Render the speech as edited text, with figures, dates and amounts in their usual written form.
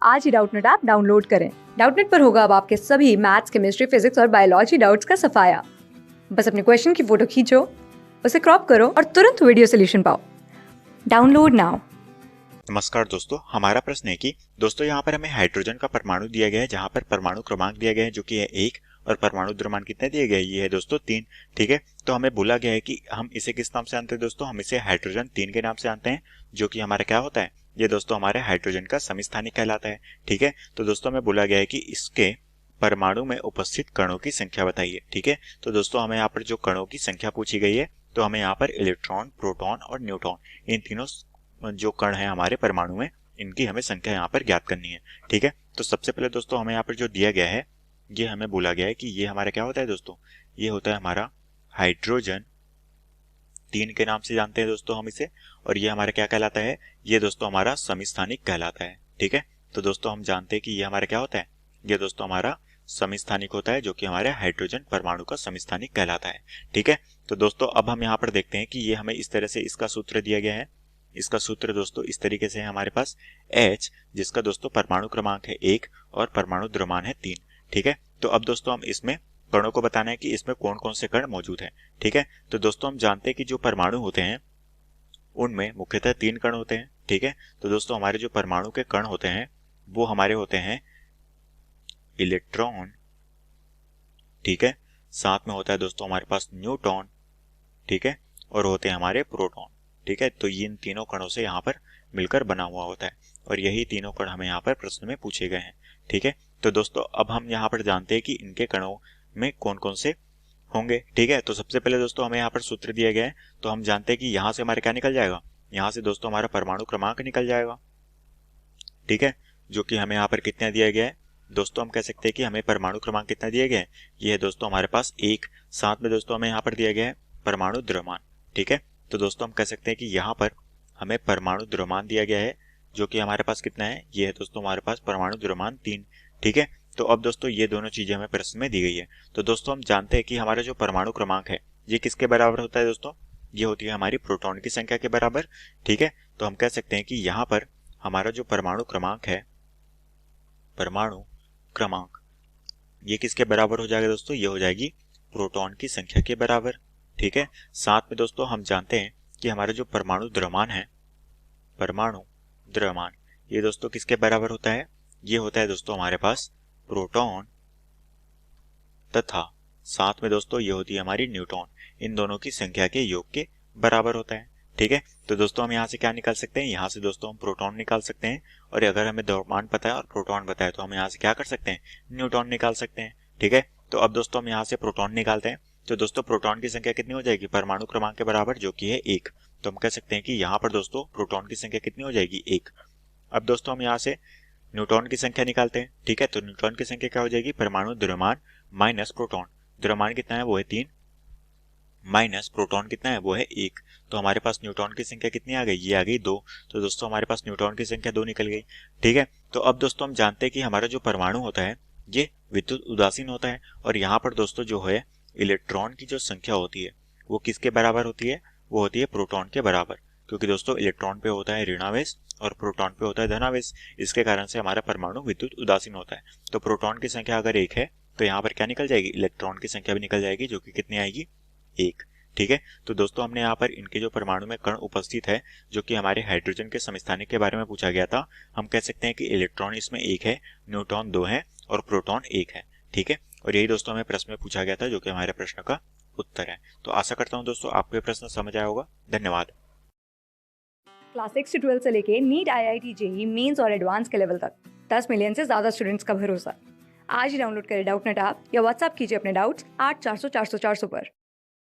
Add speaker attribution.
Speaker 1: आज ही Doubtnut app download करें। Doubtnut पर होगा अब आपके सभी मैथ्स, केमिस्ट्री, फिजिक्स और बायोलॉजी डाउट्स का सफाया। बस अपने क्वेश्चन की फोटो खींचो, उसे क्रॉप करो और तुरंत वीडियो सोल्यूशन पाओ। Download now.
Speaker 2: नमस्कार दोस्तों, हमारा प्रश्न है कि दोस्तों यहाँ पर हमें हाइड्रोजन का परमाणु दिया गया है जहाँ पर परमाणु क्रमांक दिया गया है जो कि है 1 और परमाणु द्रव्यमान कितने दिए गए, ये है दोस्तों 3। ठीक है, तो हमें बोला गया है कि हम इसे किस नाम से जानते हैं दोस्तों, हम इसे हाइड्रोजन 3 के नाम से जानते हैं, जो कि हमारा क्या होता है, ये दोस्तों हमारे हाइड्रोजन का समस्थानिक कहलाता है। ठीक है, तो दोस्तों हमें बोला गया है कि इसके परमाणु में उपस्थित कणों की संख्या बताइए। ठीक है, तो दोस्तों हमें यहाँ पर जो कणों की संख्या पूछी गई है, तो हमें यहाँ पर इलेक्ट्रॉन, प्रोटॉन और न्यूट्रॉन, इन तीनों जो कण है हमारे परमाणु में, इनकी हमें संख्या यहाँ पर ज्ञात करनी है। ठीक है, तो सबसे पहले दोस्तों हमें यहाँ पर जो दिया गया है, ये हमें बोला गया है कि ये हमारा क्या होता है दोस्तों, ये होता है हमारा हाइड्रोजन 3 के नाम से जानते हैं दोस्तों हम इसे, और ये हमारा क्या कहलाता है, ये दोस्तों हमारा समस्थानिक कहलाता है। ठीक है, तो दोस्तों हम जानते हैं कि ये हमारा क्या होता है, ये दोस्तों हमारा समस्थानिक होता है, जो कि हमारे हाइड्रोजन परमाणु का समस्थानिक कहलाता है। ठीक है, तो दोस्तों अब हम यहाँ पर देखते हैं कि ये हमें इस तरह से इसका सूत्र दिया गया है। इसका सूत्र दोस्तों इस तरीके से है हमारे पास H, जिसका दोस्तों परमाणु क्रमांक है 1 और परमाणु द्रव्यमान है 3। ठीक है, तो अब दोस्तों हम इसमें कणों को बताना है कि इसमें कौन कौन से कण मौजूद हैं। ठीक है, तो दोस्तों हम जानते हैं कि जो परमाणु होते हैं उनमें मुख्यतः 3 कण होते हैं। ठीक है, तो दोस्तों हमारे जो परमाणु के कण होते हैं वो हमारे होते हैं इलेक्ट्रॉन। ठीक है, साथ में होता है दोस्तों हमारे पास न्यूट्रॉन। ठीक है, और होते हैं हमारे प्रोटॉन। ठीक है, तो ये इन तीनों कणों से यहाँ पर मिलकर बना हुआ होता है, और यही तीनों कण हमें यहाँ पर प्रश्न में पूछे गए हैं। ठीक है, तो दोस्तों अब हम यहाँ पर जानते हैं कि इनके कणों में कौन कौन से होंगे। ठीक है, तो सबसे पहले दोस्तों हमें यहाँ पर सूत्र दिया गया है, तो हम जानते हैं कि यहाँ से हमारे क्या निकल जाएगा, यहाँ से दोस्तों हमारा परमाणु क्रमांक निकल जाएगा। ठीक है, जो कि हमें यहाँ पर कितना दिया गया है दोस्तों, हम कह सकते हैं कि हमें परमाणु क्रमांक कितना दिया गया है, ये है दोस्तों हमारे पास 1। साथ में दोस्तों हमें यहाँ पर दिया गया है परमाणु द्रव्यमान। ठीक है, तो दोस्तों हम कह सकते हैं कि यहाँ पर हमें परमाणु द्रव्यमान दिया गया है, जो कि हमारे पास कितना है, ये है दोस्तों हमारे पास परमाणु द्रव्यमान 3। ठीक है, तो अब दोस्तों ये दोनों चीजें हमें प्रश्न में दी गई है। तो दोस्तों हम जानते हैं कि हमारा जो परमाणु क्रमांक है ये किसके बराबर होता है दोस्तों, ये होती है हमारी प्रोटॉन की संख्या के बराबर। ठीक है, तो हम कह सकते हैं कि यहाँ पर हमारा जो परमाणु क्रमांक है, परमाणु क्रमांक, ये किसके बराबर हो जाएगा दोस्तों, ये हो जाएगी प्रोटॉन की संख्या के बराबर। ठीक है, साथ में दोस्तों हम जानते हैं कि हमारा जो परमाणु द्रव्यमान है, परमाणु द्रव्यमान, ये दोस्तों किसके बराबर होता है, ये होता है दोस्तों हमारे पास प्रोटॉन तथा साथ में दोस्तों ये होती है हमारी न्यूट्रॉन, इन दोनों की संख्या के योग के बराबर होता है। ठीक है, तो दोस्तों हम यहाँ से क्या निकाल सकते हैं, यहाँ से दोस्तों हम प्रोटॉन निकाल सकते हैं, और अगर हमें द्रव्यमान पता है और प्रोटॉन पता है तो हम यहाँ से क्या कर सकते हैं, न्यूट्रॉन निकाल सकते हैं। ठीक है, तो अब दोस्तों हम यहाँ से प्रोटॉन निकालते हैं, तो दोस्तों प्रोटॉन की संख्या कितनी हो जाएगी, परमाणु क्रमांक के बराबर, जो कि है 1। तो हम कह सकते हैं कि यहाँ पर दोस्तों प्रोटॉन की संख्या कितनी हो जाएगी, 1। अब दोस्तों हम यहाँ से न्यूट्रॉन की संख्या निकालते हैं। ठीक है, तो न्यूट्रॉन की संख्या क्या हो जाएगी, परमाणु द्रव्यमान माइनस प्रोटॉन, द्रव्यमान कितना है वो है 3, माइनस प्रोटॉन कितना है वो है 1। तो हमारे पास न्यूट्रॉन की संख्या कितनी आ गई, ये आ गई 2। तो दोस्तों हमारे पास न्यूट्रॉन की संख्या 2 निकल गई। ठीक है, तो अब दोस्तों हम जानते हैं कि हमारा जो परमाणु होता है ये विद्युत उदासीन होता है, और यहाँ पर दोस्तों जो है इलेक्ट्रॉन की जो संख्या होती है वो किसके बराबर होती है, वो होती है प्रोटॉन के बराबर, क्योंकि दोस्तों इलेक्ट्रॉन पे होता है ऋणावेश और प्रोटॉन पे होता है धनावेश, इसके कारण से हमारा परमाणु विद्युत उदासीन होता है। तो प्रोटॉन की संख्या अगर 1 है तो यहाँ पर क्या निकल जाएगी, इलेक्ट्रॉन की संख्या भी निकल जाएगी, जो कि कितनी आएगी, 1। ठीक है, तो दोस्तों हमने यहाँ पर इनके जो परमाणु में कण उपस्थित है, जो कि हमारे हाइड्रोजन के समस्थानिक के बारे में पूछा गया था, हम कह सकते हैं कि इलेक्ट्रॉन इसमें 1 है, न्यूट्रॉन 2 है और प्रोटॉन 1 है। ठीक है, और यही दोस्तों हमें प्रश्न में पूछा गया था, जो कि हमारे प्रश्न का उत्तर है। तो आशा करता हूँ दोस्तों आपको ये प्रश्न समझ आया होगा। धन्यवाद।
Speaker 1: क्लास 6 से 12 से लेके नीट, IIT, JEE मेंस और एडवांस के लेवल तक 10 मिलियन से ज्यादा स्टूडेंट्स का भरोसा। आज ही डाउनलोड करें डाउटनेट ऐप या व्हाट्सएप कीजिए अपने डाउट्स 8400 400 400 पर।